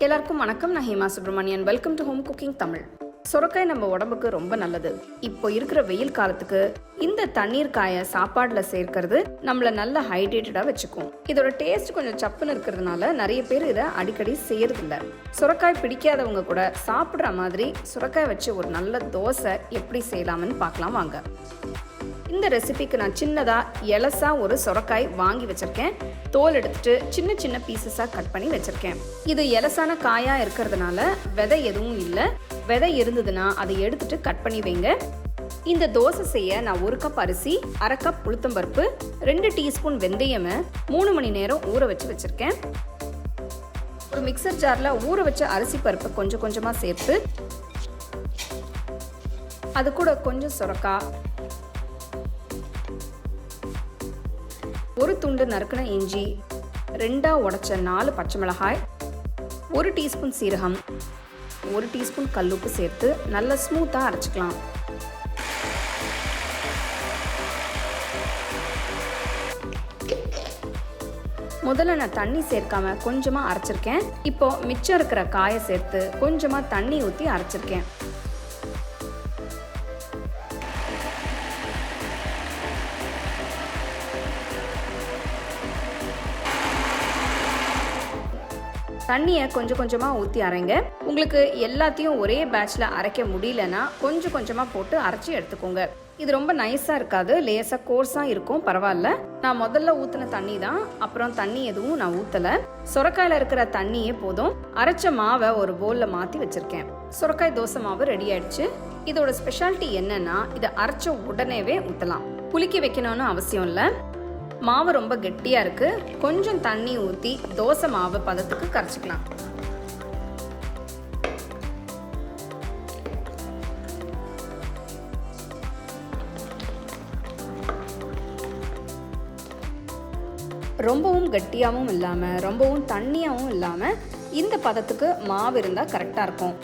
எல்லாருக்கும் வணக்கம். நான் Hema Subramanian. Welcome to home cooking Tamil. சுரைக்காய் நம்ம உடம்புக்கு ரொம்ப நல்லது. இப்போ இருக்கிற வெயில் காலத்துக்கு இந்த தண்ணீர் காயை சாப்பாடுல சேர்க்கிறது நம்மள நல்ல ஹைட்ரேட்டடா வச்சுக்கும். இதோட டேஸ்ட் கொஞ்சம் சப்புன்னு இருக்கிறதுனால நிறைய பேர் இதை அடிக்கடி செய்யறதில்ல. சுரைக்காய் பிடிக்காதவங்க கூட சாப்பிட்ற மாதிரி சுரைக்காய் வச்சு ஒரு நல்ல தோசை எப்படி செய்யலாம்னு பார்க்கலாம் வாங்க. இந்த ரெசிபிக்கு நான் சின்னதாக எலசா ஒரு சுரைக்காய் வாங்கி வச்சுருக்கேன். தோல் எடுத்துட்டு சின்ன சின்ன பீசஸாக கட் பண்ணி வச்சுருக்கேன். இது எலசான காயாக இருக்கிறதுனால விதை எதுவும் இல்லை. விதை இருந்ததுன்னா அதை எடுத்துட்டு கட் பண்ணி வைங்க. இந்த தோசை செய்ய நான் 1 கப் அரிசி, 1/2 கப் உளுத்தம்பருப்பு, 2 டீஸ்பூன் வெந்தயம் 3 மணி நேரம் ஊற வச்சு வச்சுருக்கேன். ஒரு மிக்சர் ஜாரில் ஊற வச்ச அரிசி பருப்பு கொஞ்சம் கொஞ்சமாக சேர்த்து அது கூட கொஞ்சம் சுரைக்காய், ஒரு துண்டு நறுக்கின இஞ்சி, 2 உடைச்ச 4 பச்சை மிளகாய், 1 டீஸ்பூன் சீரகம், 1 டீஸ்பூன் கல்லுப்பு சேர்த்து நல்லா ஸ்மூத்தாக அரைச்சிக்கலாம். முதல்ல நான் தண்ணி சேர்க்காம கொஞ்சமாக அரைச்சிருக்கேன். இப்போ மிச்சம் இருக்கிற காயை சேர்த்து கொஞ்சமாக தண்ணி ஊற்றி அரைச்சிருக்கேன். தண்ணியை கொஞ்சம் கொஞ்சமாக ஊற்றி அரைங்க. உங்களுக்கு எல்லாத்தையும் ஒரே பேட்சில் அரைக்க முடியலன்னா கொஞ்சம் கொஞ்சமாக போட்டு அரைச்சி எடுத்துக்கோங்க. இது ரொம்ப நைஸாக இருக்காது, லேசாக கோர்ஸாக இருக்கும், பரவாயில்ல. நான் முதல்ல ஊற்றின தண்ணி தான், அப்புறம் தண்ணி எதுவும் நான் ஊற்றலை. சுரைக்காயில் இருக்கிற தண்ணியே போதும். அரைச்ச மாவை ஒரு பவுலில் மாற்றி வச்சுருக்கேன். சுரைக்காய் தோசை மாவு ரெடி ஆயிடுச்சு. இதோட ஸ்பெஷாலிட்டி என்னன்னா இதை அரைச்ச உடனேவே ஊற்றலாம். புளிக்க வைக்கணும்னு அவசியம் இல்லை. மாவு ரொம்ப கெட்டியாக இருக்குது. கொஞ்சம் தண்ணி ஊற்றி தோசை மாவு பதத்துக்கு கரைச்சிக்கலாம். ரொம்பவும் கட்டியாகவும் இல்லாமல் ரொம்பவும் தண்ணியாகவும் இல்லாமல் இந்த பதத்துக்கு மாவு இருந்தால் கரெக்டாக இருக்கும்.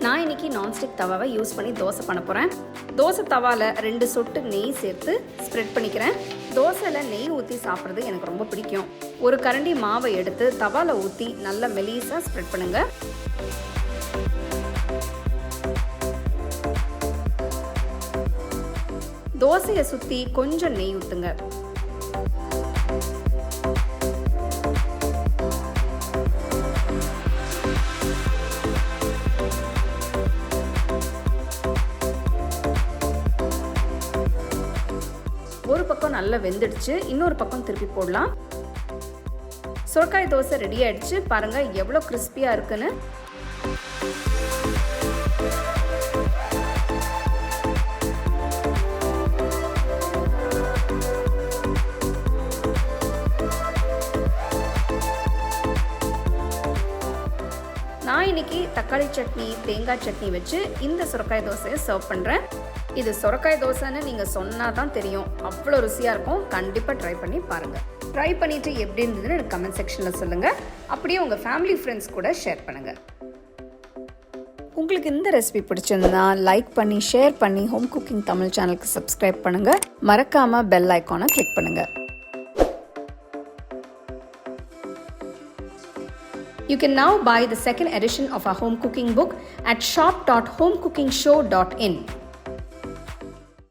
நான் இன்னைக்கு நான்ஸ்டிக் தவாவை யூஸ் பண்ணி தோசை பண்ண போகிறேன். தோசை தவாவில் 2 சொட்டு நெய் சேர்த்து ஸ்ப்ரெட் பண்ணிக்கிறேன். தோசையில் நெய் ஊற்றி சாப்பிட்றது எனக்கு ரொம்ப பிடிக்கும். ஒரு கரண்டி மாவை எடுத்து தவாவில் ஊற்றி நல்லா மெலிசாக ஸ்ப்ரெட் பண்ணுங்க. தோசையை சுற்றி கொஞ்சம் நெய் ஊற்றுங்க. ஒரு பக்கம் நல்லா வெந்துடுச்சு, இன்னொரு பக்கம் திருப்பி போடலாம். சுரைக்காய் தோசை ரெடி ஆயிடுச்சு. பாருங்க எவ்வளோ கிறிஸ்பியா இருக்குன்னு. நான் இன்னைக்கு தக்காளி சட்னி, தேங்காய் சட்னி வச்சு இந்த சுரைக்காய் தோசையை சர்வ் பண்ணுறேன். இது சுரைக்காய் தோசைன்னு நீங்கள் சொன்னால் தான் தெரியும், அவ்வளோ ருசியாக இருக்கும். கண்டிப்பாக ட்ரை பண்ணி பாருங்கள். ட்ரை பண்ணிவிட்டு எப்படி இருந்ததுன்னு எனக்கு கமெண்ட் செக்ஷனில் சொல்லுங்கள். அப்படியே உங்கள் ஃபேமிலி ஃப்ரெண்ட்ஸ் கூட ஷேர் பண்ணுங்கள். உங்களுக்கு இந்த ரெசிபி பிடிச்சிருந்தா லைக் பண்ணி ஷேர் பண்ணி ஹோம் குக்கிங் தமிழ் சேனலுக்கு சப்ஸ்கிரைப் பண்ணுங்கள். மறக்காமல் பெல் ஐக்கானை கிளிக் பண்ணுங்கள். You can now buy the second edition of our home cooking book at shop.homecookingshow.in.